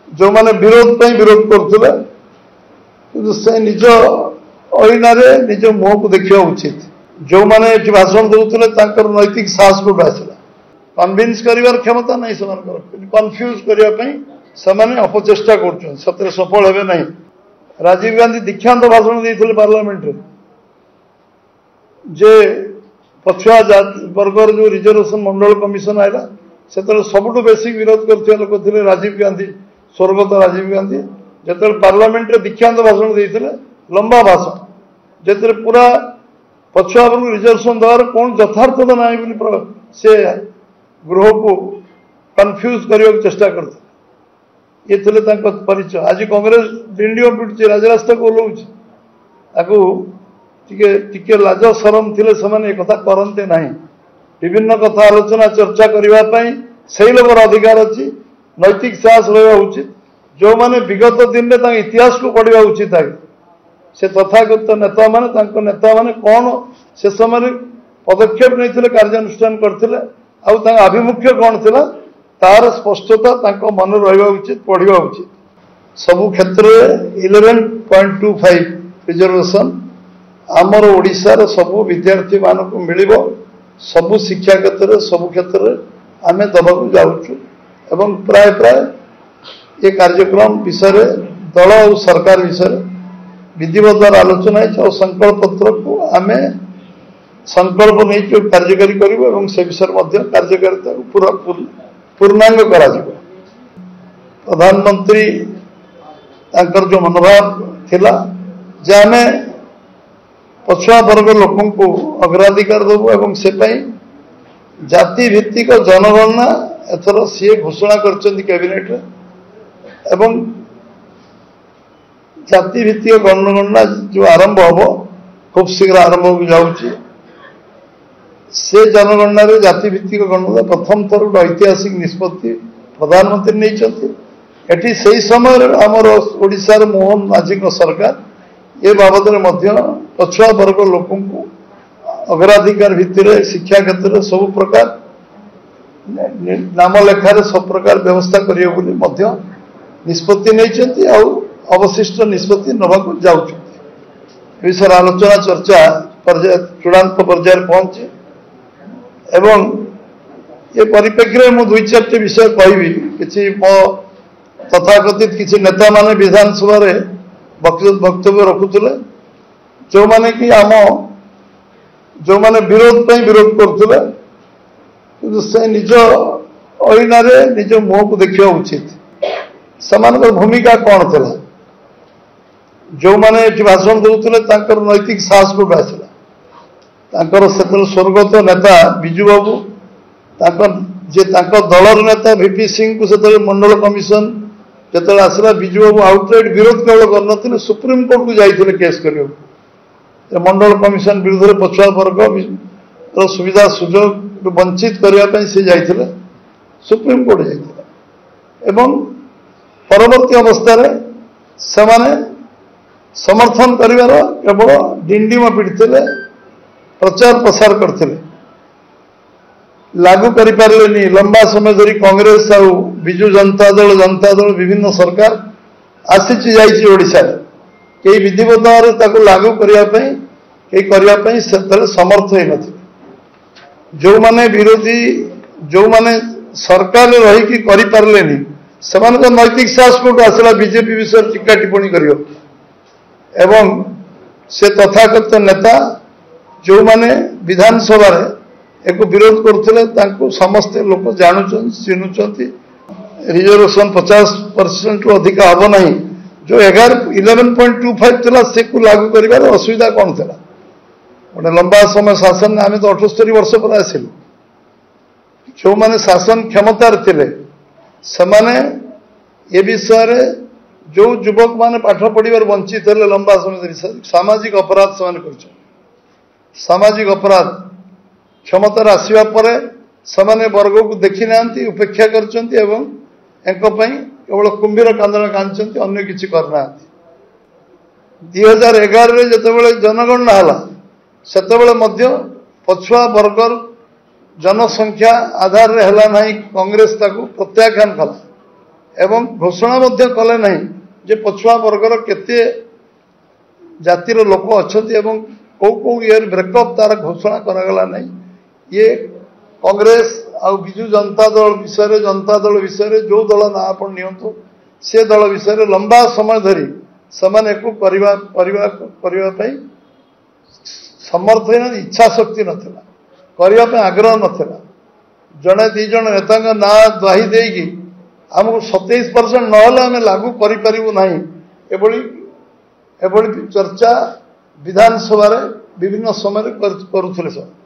जो माने विरोध विरोध करते से निज अईनार निज मुह को देखा उचित जो माने भाषण दूसरे नैतिक साहस को आसला कन्विन्स कर क्षमता नहीं से कन्फ्यूज करने अपचेषा कर सफल हे नहीं। राजीव गांधी दीक्षांत भाषण देते पार्लियामेंट रे जे पछुआ वर्गर जो रिजर्वेशन मंडल कमिशन आएगा से सबुठ बेसी विरोध करते लोक थे राजीव गांधी स्वर्गत राजीव गांधी जो पार्लियामेंट रे दीक्षांत भाषण देते लंबा भाषण जो पूरा पछुआ वर्ग रिजर्वेशन देवार कौन यथार्थता ना से गृह को कन्फ्यूज करने चेष्टा करते ये थे परिचय। आज कांग्रेस डिंडियो पिटुची राजरास्ता को ओह्लौची टिके लाज सरम थिले से कथा करते ना विभिन्न कथा आलोचना चर्चा करने से लोग अधिकार अच्छी नैतिक साहस रहा उचित जो माने विगत दिन में इतिहास को पढ़ा उचित आगे से तथागत नेता माने नेता माने कौन से समय पदक्षेप नहीं कार्यानुष्ठान करते आभिमुख्य कौन थिला तार स्पष्टता मन रहा उचित पढ़ा उचित। सबु क्षेत्र 11.25 रिजर्वेशन आमर ओडिशार सबु विद्यार्थी मानक मिलिबो सबु शिक्षा क्षेत्र सबु क्षेत्र आमे दबाकू जाउछु एवं प्राय प्राय ये कार्यक्रम विषय दल और सरकार विषय विधिवत द्वारा आलोचना है और संकल्प पत्र को आमे संकल्प नहीं कार्यकारी करूँ से विषय कार्यकारिता को पूरा पूर्णांग करा प्रधानमंत्री जो मनोभाव थिला जे आमे पछुआ वर्ग लोक को अग्राधिकार देवु एवं से जाति भित्तिक जनगणना एथर सी घोषणा कर कैबिनेट एवं जाति भित्तिक जनगणना जो आरंभ हम खूब शीघ्र आरंभ हो जाऊँगी से जनगणना जाति भित्तिक गणना प्रथम थर गोटे ऐतिहासिक निष्पत्ति प्रधानमंत्री नहीं से समय आमर ओडिशार मोहन माझी सरकार ये बाबद पछुआ वर्ग लोक अग्राधिकार भित्तिर शिक्षा क्षेत्र में सब प्रकार नाम लेखार सब प्रकार व्यवस्था करें निष्पत्ति नहीं अवशिष्ट निष्पत्ति नवाक जाऊँ विषय आलोचना चर्चा चूड़ांत पर्यायर पहुंचे एवं ये परिप्रेक्षी में दुई चार विषय कहबी कि मो तथाकथित किसी नेता माने विधानसभा वक्तव्य रखुले जो माने कि आम जो माने विरोध करते से निज अईनार निज मुह को देखा उचित से भूमिका कौन थी जो माने भाषण दूसरे नैतिक साहस को आसला से स्वर्गत नेता विजु बाबू जे दलर नेता वीपी सिंह को से मंडल कमिशन जो आसला विजु बाबू आउटराइट विरोध केवल कर सुप्रीम कोर्ट को जाते केस कर मंडल कमिशन विरुद्ध पछुआ वर्ग सुविधा सुजोग वंचित करने से जाते सुप्रीम कोर्ट जाते परवर्ती अवस्था से समर्थन कर केवल डिंडिम पिटते प्रचार प्रसार करते लागू करें लंबा समय धरी कांग्रेस आ विजु जनता दल विभिन्न सरकार आसी ओडिशा कई विधिवत भाव लागू करने से समर्थ हो जो माने विरोधी जो माने सरकार रही करें से नैतिक साहस को आसला बीजेपी विषय टीका टिप्पणी कर से तथाकथित नेता जो माने विधानसभा एक विरोध करते समस्ते लोक जानुं चिन्हुंट रिजर्वेशन 50% रु अधिक हम ना जो 11.25 था से लागू कर असुविधा कौन था गोटे लंबा समय शासन आम तो 78 वर्ष पर आसिलु जो माने शासन क्षमतार थे से विषय जो युवक माने पाठ पढ़ार वंचित है लंबा समय सामाजिक अपराध से सामाजिक अपराध क्षमतार आसवा पर से वर्ग को देखी ना उपेक्षा कर केवल कुंभीर कांदन कांचती अन्य किसी करना 2011 जो जनगणना है से पछुआ वर्गर जनसंख्या आधार है ना कांग्रेस प्रत्याख्यान कला एवं घोषणा मध्य कले नहीं जे पछुआ वर्गर केते जातिर लोक अच्छा कौ कौ ईयर ब्रेकअप तार घोषणा करागला नहीं ये कांग्रेस आ बिजु जनता दल विषय जो दल ना आप नियंतु से दल विषय लंबा समय धरी समान समर्थ इच्छा शक्ति नथिला करने आग्रह नथिला जड़े दी जन नेता ना द्वाही देगी आमको 27% ना आम लागू करूँ एभली चर्चा विधानसभा विभिन्न समय करुले सब